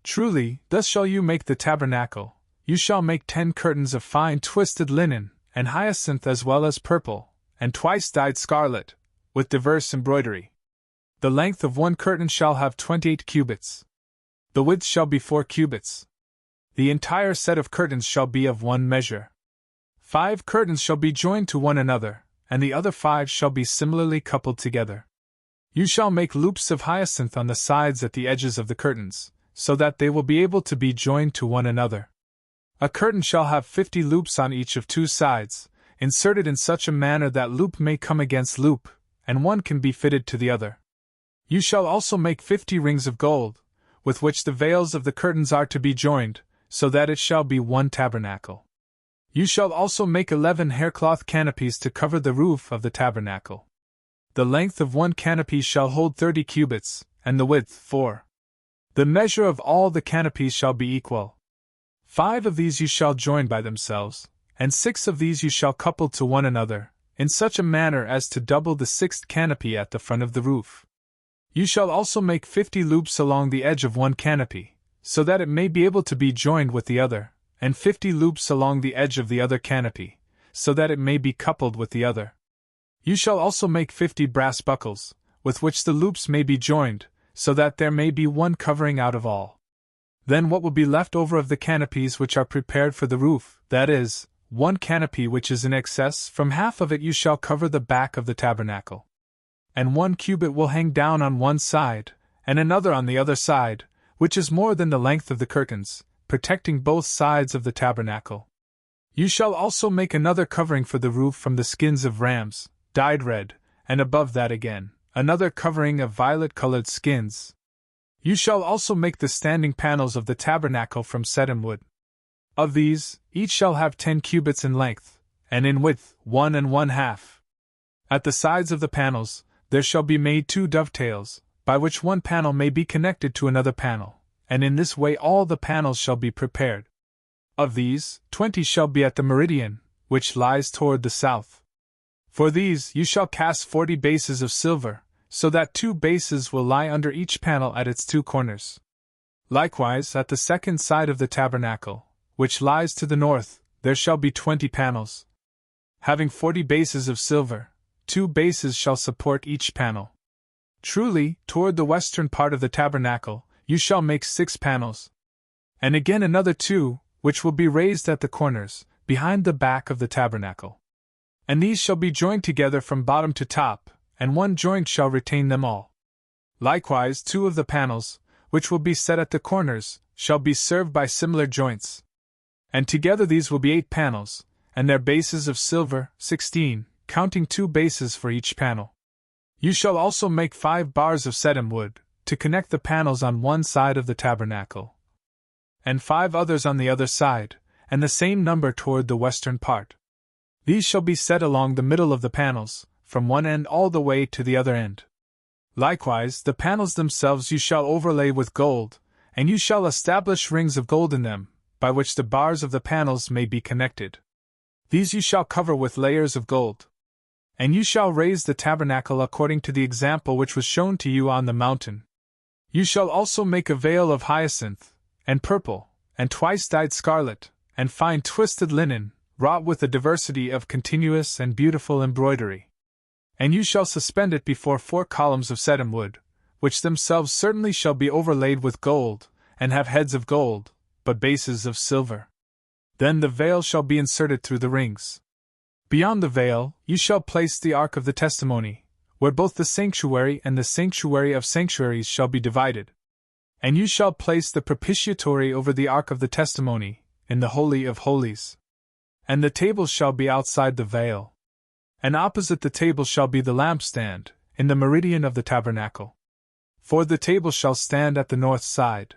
Truly, thus shall you make the tabernacle. You shall make 10 curtains of fine twisted linen, and hyacinth as well as purple, and twice dyed scarlet, with diverse embroidery. The length of one curtain shall have 28 cubits. The width shall be 4 cubits. The entire set of curtains shall be of one measure. 5 curtains shall be joined to one another, and the other 5 shall be similarly coupled together. You shall make loops of hyacinth on the sides at the edges of the curtains, so that they will be able to be joined to one another. A curtain shall have 50 loops on each of 2 sides, inserted in such a manner that loop may come against loop, and one can be fitted to the other. You shall also make 50 rings of gold, with which the veils of the curtains are to be joined, so that it shall be one tabernacle. You shall also make 11 haircloth canopies to cover the roof of the tabernacle. The length of one canopy shall hold 30 cubits, and the width 4. The measure of all the canopies shall be equal. 5 of these you shall join by themselves, and 6 of these you shall couple to one another, in such a manner as to double the 6th canopy at the front of the roof. You shall also make 50 loops along the edge of one canopy, so that it may be able to be joined with the other, and 50 loops along the edge of the other canopy, so that it may be coupled with the other. You shall also make 50 brass buckles, with which the loops may be joined, so that there may be one covering out of all. Then what will be left over of the canopies which are prepared for the roof, that is, one canopy which is in excess, from half of it you shall cover the back of the tabernacle. And 1 cubit will hang down on one side, and another on the other side, which is more than the length of the curtains, protecting both sides of the tabernacle. You shall also make another covering for the roof from the skins of rams, dyed red, and above that again, another covering of violet-colored skins. You shall also make the standing panels of the tabernacle from sedim wood. Of these, each shall have 10 cubits in length, and in width 1 1/2. At the sides of the panels, there shall be made 2 dovetails, by which one panel may be connected to another panel, and in this way all the panels shall be prepared. Of these, 20 shall be at the meridian, which lies toward the south. For these you shall cast 40 bases of silver, so that 2 bases will lie under each panel at its 2 corners. Likewise, at the second side of the tabernacle, which lies to the north, there shall be 20 panels. Having 40 bases of silver, 2 bases shall support each panel. Truly, toward the western part of the tabernacle, you shall make 6 panels. And again another 2, which will be raised at the corners, behind the back of the tabernacle. And these shall be joined together from bottom to top, and one joint shall retain them all. Likewise 2 of the panels, which will be set at the corners, shall be served by similar joints. And together these will be 8 panels, and their bases of silver, 16, counting 2 bases for each panel. You shall also make 5 bars of sedim wood, to connect the panels on one side of the tabernacle, and 5 others on the other side, and the same number toward the western part. These shall be set along the middle of the panels, from one end all the way to the other end. Likewise, the panels themselves you shall overlay with gold, and you shall establish rings of gold in them, by which the bars of the panels may be connected. These you shall cover with layers of gold. And you shall raise the tabernacle according to the example which was shown to you on the mountain. You shall also make a veil of hyacinth, and purple, and twice dyed scarlet, and fine twisted linen, wrought with a diversity of continuous and beautiful embroidery. And you shall suspend it before 4 columns of sedim wood, which themselves certainly shall be overlaid with gold, and have heads of gold, but bases of silver. Then the veil shall be inserted through the rings. Beyond the veil, you shall place the ark of the testimony, where both the sanctuary and the sanctuary of sanctuaries shall be divided. And you shall place the propitiatory over the ark of the testimony, in the Holy of Holies. And the table shall be outside the veil. And opposite the table shall be the lampstand, in the meridian of the tabernacle. For the table shall stand at the north side.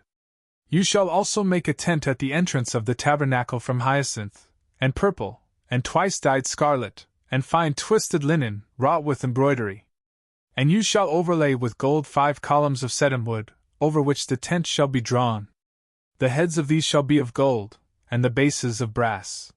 You shall also make a tent at the entrance of the tabernacle from hyacinth, and purple, and twice dyed scarlet, and fine twisted linen, wrought with embroidery. And you shall overlay with gold 5 columns of sedim wood, over which the tent shall be drawn. The heads of these shall be of gold, and the bases of brass.